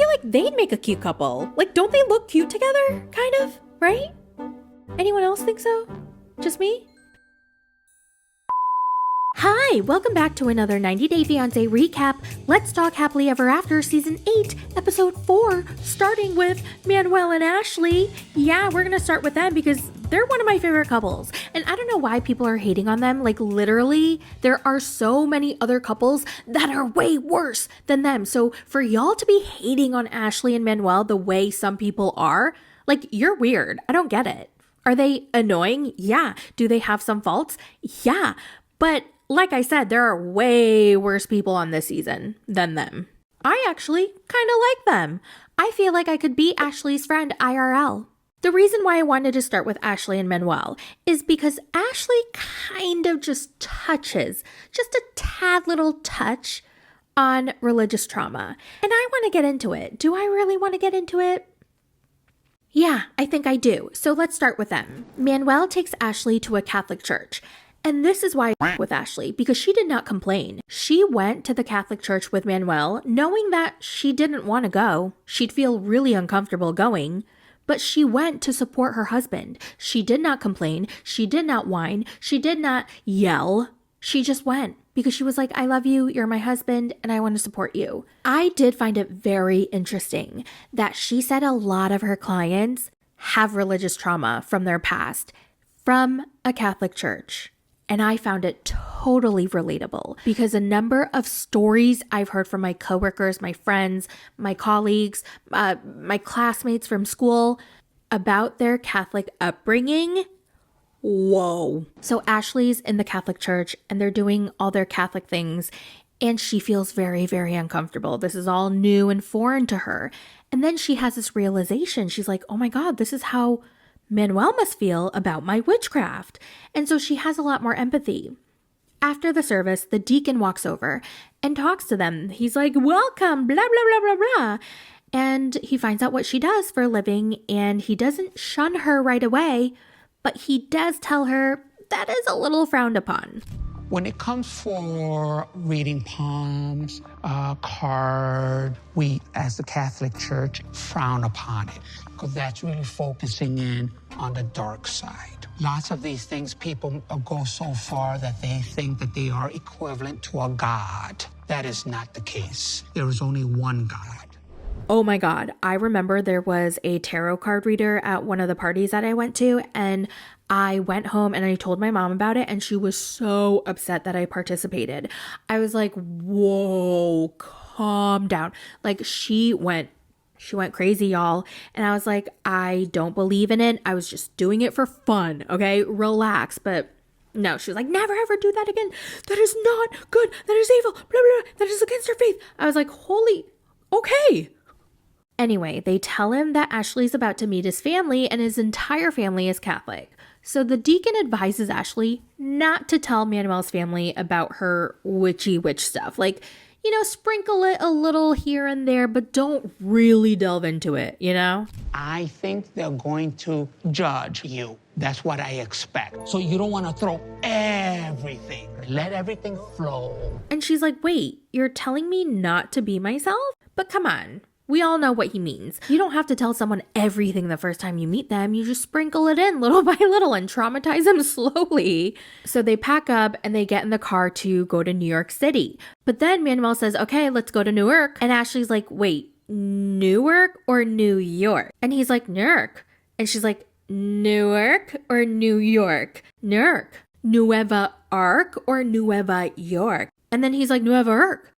feel like they'd make a cute couple. Like, don't they look cute together? Kind of, right? Anyone else think so? Just me? Hi, welcome back to another 90 Day Fiancé recap. Let's talk Happily Ever After Season 8, Episode 4, starting with Manuel and Ashley. Yeah, we're gonna start with them because they're one of my favorite couples. And I don't know why people are hating on them. Like, literally, there are so many other couples that are way worse than them. So for y'all to be hating on Ashley and Manuel the way some people are, like, you're weird. I don't get it. Are they annoying? Yeah. Do they have some faults? Yeah. But like I said, there are way worse people on this season than them. I actually kind of like them. I feel like I could be Ashley's friend IRL. The reason why I wanted to start with Ashley and Manuel is because Ashley kind of just touches, just a tad little touch on religious trauma. And I want to get into it. Do I really want to get into it? Yeah, I think I do. So let's start with them. Manuel takes Ashley to a Catholic church. And this is why I with Ashley, because she did not complain. She went to the Catholic church with Manuel, knowing that she didn't want to go. She'd feel really uncomfortable going, but she went to support her husband. She did not complain. She did not whine. She did not yell. She just went because she was like, I love you. You're my husband and I want to support you. I did find it very interesting that she said a lot of her clients have religious trauma from their past from a Catholic church. And I found it totally relatable because a number of stories I've heard from my coworkers, my friends, my colleagues, my classmates from school about their Catholic upbringing. Whoa. So Ashley's in the Catholic church and they're doing all their Catholic things and she feels very, very uncomfortable. This is all new and foreign to her. And then she has this realization. She's like, oh my God, this is how Manuel must feel about my witchcraft. And so she has a lot more empathy. After the service, the deacon walks over and talks to them. He's like, welcome, blah, blah, blah, blah, blah. And he finds out what she does for a living and he doesn't shun her right away, but he does tell her that is a little frowned upon. When it comes for reading palms, card, we as the Catholic Church frown upon it because that's really focusing in on the dark side. Lots of these things, people go so far that they think that they are equivalent to a god. That is not the case. There is only one God. Oh my God. I remember there was a tarot card reader at one of the parties that I went to, and I went home and I told my mom about it, and she was so upset that I participated. I was like, whoa, calm down. Like she went crazy, y'all. And I was like, I don't believe in it. I was just doing it for fun. Okay, relax. But no, she was like, never ever do that again. That is not good. That is evil. Blah, blah, blah. That is against her faith. I was like, holy, okay. Anyway, they tell him that Ashley's about to meet his family and his entire family is Catholic. So the deacon advises Ashley not to tell Manuel's family about her witchy witch stuff. Like, you know, sprinkle it a little here and there, but don't really delve into it, you know? I think they're going to judge you. That's what I expect. So you don't want to throw everything. Let everything flow. And she's like, wait, you're telling me not to be myself? But come on. We all know what he means. You don't have to tell someone everything the first time you meet them. You just sprinkle it in little by little and traumatize them slowly. So they pack up and they get in the car to go to New York City. But then Manuel says, okay, let's go to Newark. And Ashley's like, wait, Newark or New York? And he's like, Newark. And she's like, Newark or New York? Newark. Nueva Ark or Nueva York? And then he's like, Nueva Ark.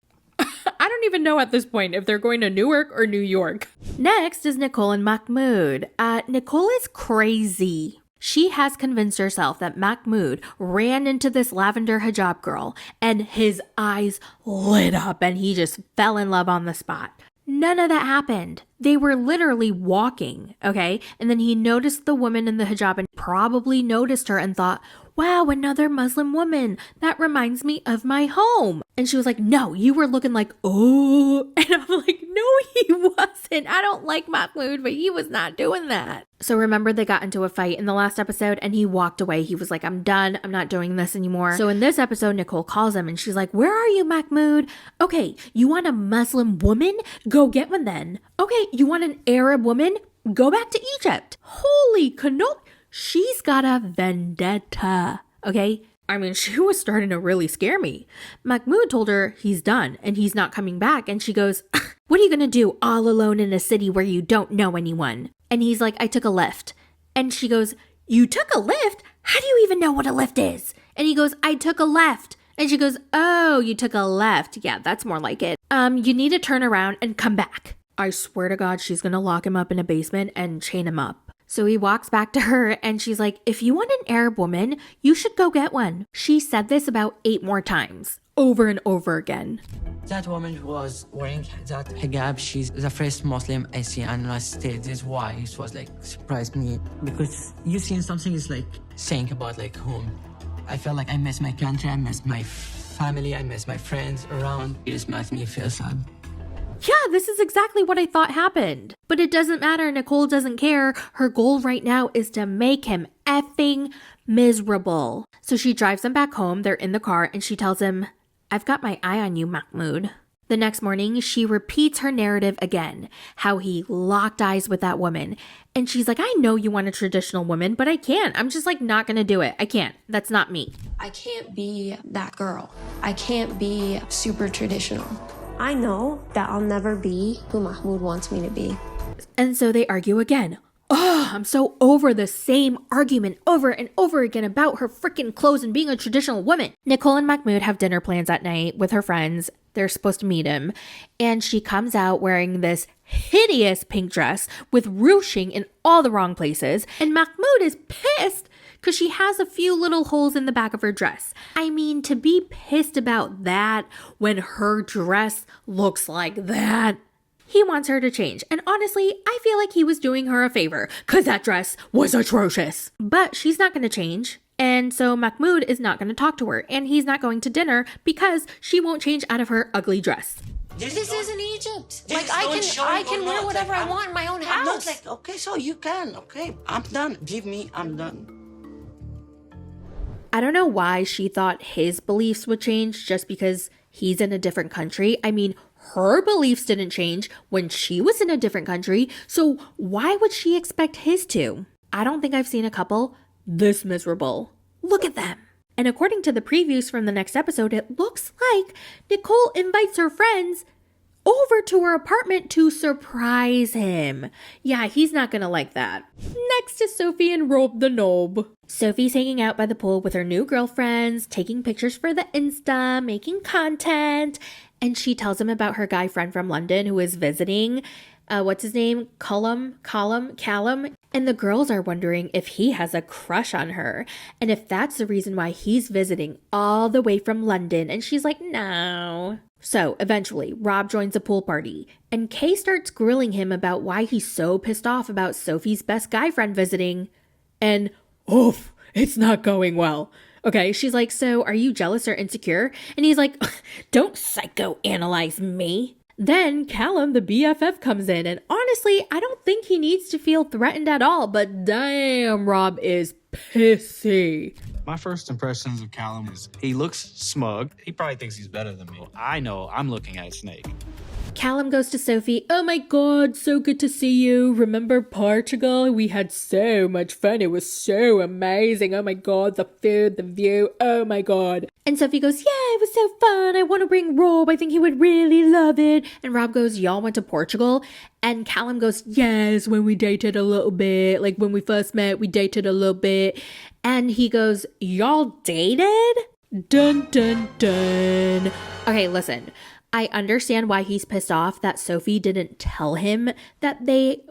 I don't even know at this point if they're going to Newark or New York. Next is Nicole and Mahmoud. Nicole is crazy. She has convinced herself that Mahmoud ran into this lavender hijab girl and his eyes lit up and he just fell in love on the spot. None of that happened. They were literally walking, okay? And then he noticed the woman in the hijab and probably noticed her and thought, wow, another Muslim woman. That reminds me of my home. And she was like, no, you were looking like, oh. And I'm like, no, he wasn't. listen, I don't like Mahmoud, but he was not doing that. So remember they got into a fight in the last episode and he walked away. He was like, I'm done. I'm not doing this anymore. So in this episode, Nicole calls him and she's like, where are you, Mahmoud? Okay, you want a Muslim woman? Go get one then. Okay, you want an Arab woman? Go back to Egypt. Holy canoe. She's got a vendetta. Okay? I mean, she was starting to really scare me. Mahmoud told her he's done and he's not coming back. And she goes, what are you going to do all alone in a city where you don't know anyone? And he's like, I took a lift. And she goes, you took a lift? How do you even know what a lift is? And he goes, I took a left. And she goes, oh, you took a left. Yeah, that's more like it. You need to turn around and come back. I swear to God, she's going to lock him up in a basement and chain him up. So he walks back to her and she's like, if you want an Arab woman, you should go get one. She said this about 8 more times, over and over again. That woman was wearing that hijab. She's the first Muslim I see in the United States. This is why it was like surprised me. Because you seen something is like saying about like whom. I felt like I miss my country, I miss my family, I miss my friends around. It just makes me feel sad. Yeah, this is exactly what I thought happened. But it doesn't matter. Nicole doesn't care. Her goal right now is to make him effing miserable. So she drives him back home. They're in the car and she tells him, I've got my eye on you, Mahmoud. The next morning, she repeats her narrative again, how he locked eyes with that woman. And she's like, I know you want a traditional woman, but I can't. I'm just like not going to do it. I can't. That's not me. I can't be that girl. I can't be super traditional. I know that I'll never be who Mahmoud wants me to be. And so they argue again. Oh, I'm so over the same argument over and over again about her freaking clothes and being a traditional woman. Nicole and Mahmoud have dinner plans at night with her friends. They're supposed to meet him. And she comes out wearing this hideous pink dress with ruching in all the wrong places. And Mahmoud is pissed because she has a few little holes in the back of her dress. I mean, to be pissed about that when her dress looks like that. He wants her to change. And honestly, I feel like he was doing her a favor because that dress was atrocious. But she's not going to change. And so Mahmoud is not going to talk to her. And he's not going to dinner because she won't change out of her ugly dress. This isn't Egypt. Like, I can wear whatever I want in my own house. I'm not like, okay, so you can, okay. I'm done. Leave me, I'm done. I don't know why she thought his beliefs would change just because he's in a different country. I mean, her beliefs didn't change when she was in a different country. So why would she expect his to? I don't think I've seen a couple this miserable. Look at them. And according to the previews from the next episode, it looks like Nicole invites her friends over to her apartment to surprise him. Yeah, he's not gonna like that. Next is Sophie and Rob the Knob. Sophie's hanging out by the pool with her new girlfriends, taking pictures for the Insta, making content, and she tells him about her guy friend from London who is visiting. What's his name? Callum. And the girls are wondering if he has a crush on her and if that's the reason why he's visiting all the way from London. And she's like, no. So eventually, Rob joins a pool party and Kay starts grilling him about why he's so pissed off about Sophie's best guy friend visiting. And, oof, it's not going well. Okay, she's like, so are you jealous or insecure? And he's like, don't psychoanalyze me. Then Callum, the BFF, comes in, and honestly, I don't think he needs to feel threatened at all, but damn, Rob is pissy. My first impressions of Callum is he looks smug. He probably thinks he's better than me. I know I'm looking at a snake. Callum goes to Sophie. Oh my God, so good to see you. Remember Portugal? We had so much fun. It was so amazing. Oh my God, the food, the view. Oh my God. And Sophie goes, yeah, it was so fun. I want to bring Rob. I think he would really love it. And Rob goes, y'all went to Portugal? And Callum goes, yes, when we dated a little bit. Like when we first met, we dated a little bit. And he goes, y'all dated? Dun, dun, dun. Okay, listen. I understand why he's pissed off that Sophie didn't tell him that they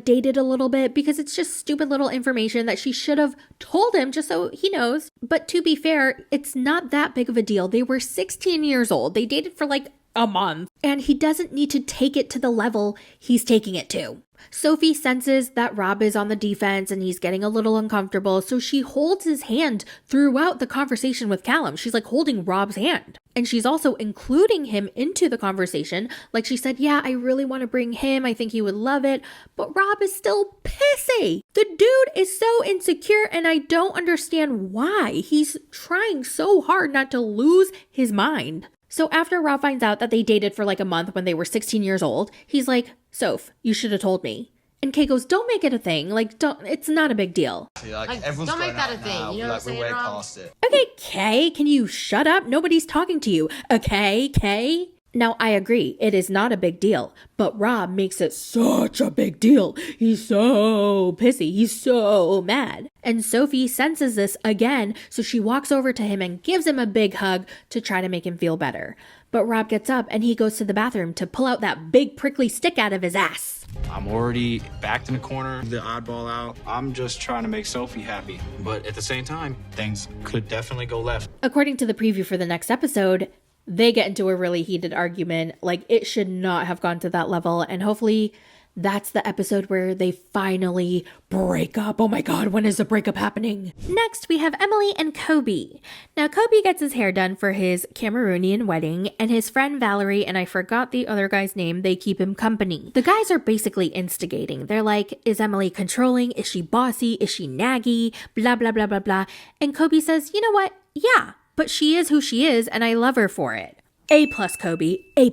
dated a little bit, because it's just stupid little information that she should have told him just so he knows. But to be fair, it's not that big of a deal. They were 16 years old. They dated for a month. and he doesn't need to take it to the level he's taking it to. Sophie senses that Rob is on the defense and he's getting a little uncomfortable, so she holds his hand throughout the conversation with Callum. She's like holding Rob's hand. And she's also including him into the conversation. Like she said, yeah, I really want to bring him. I think he would love it. But Rob is still pissy. The dude is so insecure and I don't understand why. He's trying so hard not to lose his mind. So after Rob finds out that they dated for like a month when they were 16 years old, he's like, Soph, you should have told me. And Kay goes, don't make it a thing. Like, it's not a big deal. Like don't make that a thing. You know what I'm saying, Rob? Okay, Kay, can you shut up? Nobody's talking to you. Okay, Kay? Now, I agree, it is not a big deal, but Rob makes it such a big deal. He's so pissy. He's so mad. And Sophie senses this again, so she walks over to him and gives him a big hug to try to make him feel better. But Rob gets up and he goes to the bathroom to pull out that big prickly stick out of his ass. I'm already backed in the corner, the oddball out. I'm just trying to make Sophie happy. But at the same time, things could definitely go left. According to the preview for the next episode, they get into a really heated argument. Like, it should not have gone to that level. And hopefully that's the episode where they finally break up. Oh my God, when is the breakup happening? Next, we have Emily and Kobe. Now, Kobe gets his hair done for his Cameroonian wedding, and his friend Valerie, and I forgot the other guy's name, they keep him company. The guys are basically instigating. They're like, is Emily controlling? Is she bossy? Is she naggy? Blah, blah, blah, blah, blah. And Kobe says, you know what? Yeah. But she is who she is, and I love her for it. A+, Kobe, A+.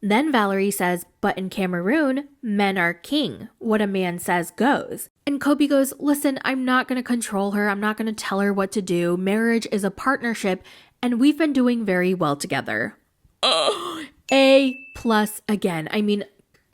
Then Valerie says, but in Cameroon, men are king. What a man says goes. And Kobe goes, listen, I'm not going to control her. I'm not going to tell her what to do. Marriage is a partnership, and we've been doing very well together. A+ again. I mean,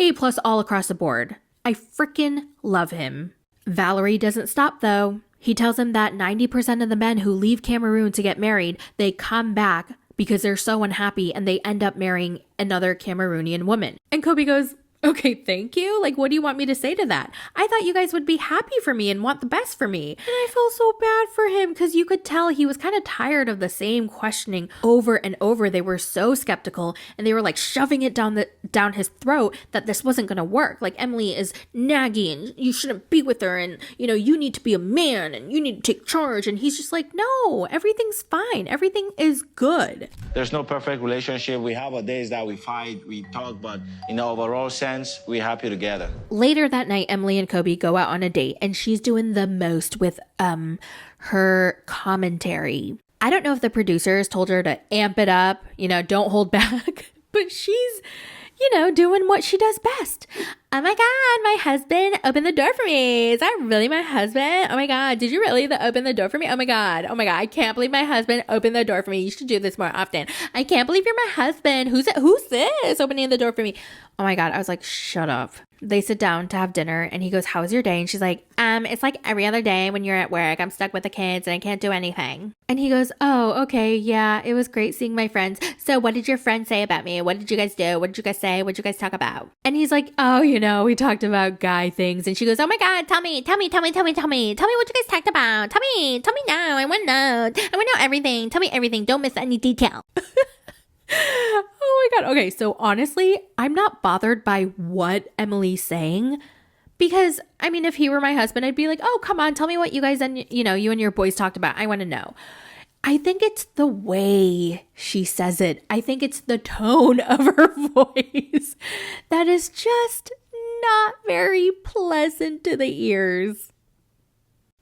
A+ all across the board. I freaking love him. Valerie doesn't stop, though. He tells him that 90% of the men who leave Cameroon to get married, they come back because they're so unhappy and they end up marrying another Cameroonian woman. And Kobe goes, okay, thank you. Like, what do you want me to say to that? I thought you guys would be happy for me and want the best for me. And I feel so bad for him because you could tell he was kind of tired of the same questioning over and over. They were so skeptical and they were like shoving it down his throat that this wasn't going to work. Like, Emily is naggy and you shouldn't be with her, and you need to be a man and you need to take charge. And he's just like, no, everything's fine. Everything is good. There's no perfect relationship. We have our days that we fight, we talk, but in the overall sense, we're happy together. Later that night, Emily and Kobe go out on a date, and she's doing the most with her commentary. I don't know if the producers told her to amp it up, don't hold back, but she's, doing what she does best. Oh my God, my husband opened the door for me. Is that really my husband? Oh my God, did you really open the door for me? Oh my God, I can't believe my husband opened the door for me. You should do this more often. I can't believe you're my husband. Who's this opening the door for me? Oh my God, I was like, shut up. They sit down to have dinner and he goes, how was your day? And she's like, it's like every other day when you're at work. I'm stuck with the kids and I can't do anything. And he goes, oh, okay, yeah, it was great seeing my friends. So what did your friends say about me? What did you guys do? What did you guys say? What did you guys talk about? And he's like, oh, we talked about guy things. And she goes, oh my God, tell me what you guys talked about. Tell me now. I want to know. I want to know everything. Tell me everything. Don't miss any detail. Oh my God. Okay, so honestly, I'm not bothered by what Emily's saying because, if he were my husband, I'd be like, oh, come on, tell me what you guys and, you and your boys talked about. I want to know. I think it's the way she says it. I think it's the tone of her voice that is just not very pleasant to the ears.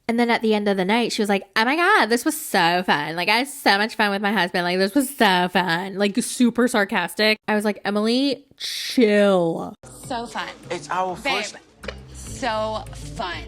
And then at the end of the night, she was like, oh my God, this was so fun. Like, I had so much fun with my husband. Like, this was so fun. Like, super sarcastic. I was like, Emily, chill. So fun. It's our Babe, first... so fun.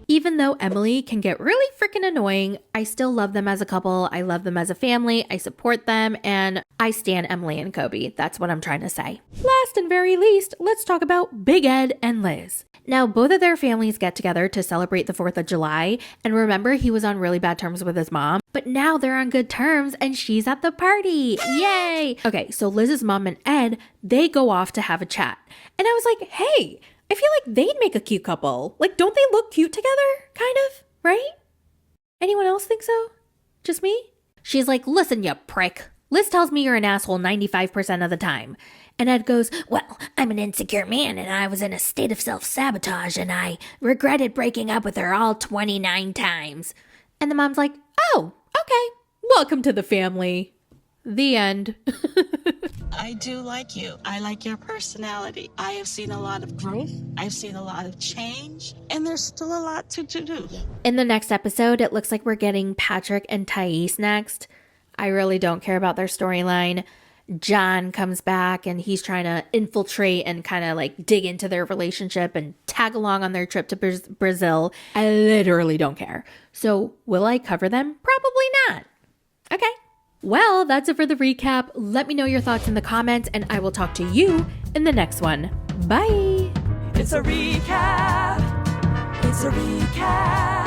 Even though Emily can get really freaking annoying, I still love them as a couple. I love them as a family. I support them, and I stan Emily and Kobe. That's what I'm trying to say. Last and very least, let's talk about Big Ed and Liz. Now, both of their families get together to celebrate the 4th of July, and remember, he was on really bad terms with his mom, but now they're on good terms, and she's at the party. Yay! Okay, so Liz's mom and Ed, they go off to have a chat, and I was like, hey, I feel like they'd make a cute couple. Like, don't they look cute together? Kind of, right? Anyone else think so? Just me? She's like, listen, you prick. Liz tells me you're an asshole 95% of the time. And Ed goes, well, I'm an insecure man and I was in a state of self-sabotage and I regretted breaking up with her all 29 times. And the mom's like, oh, okay. Welcome to the family. The end. I do like you. I like your personality. I have seen a lot of growth. I've seen a lot of change. And there's still a lot to do. In the next episode, it looks like we're getting Patrick and Thais next. I really don't care about their storyline. John comes back and he's trying to infiltrate and kind of like dig into their relationship and tag along on their trip to Brazil. I literally don't care. So will I cover them? Probably not. Okay. Well, that's it for the recap. Let me know your thoughts in the comments and I will talk to you in the next one. Bye. It's a recap. It's a recap.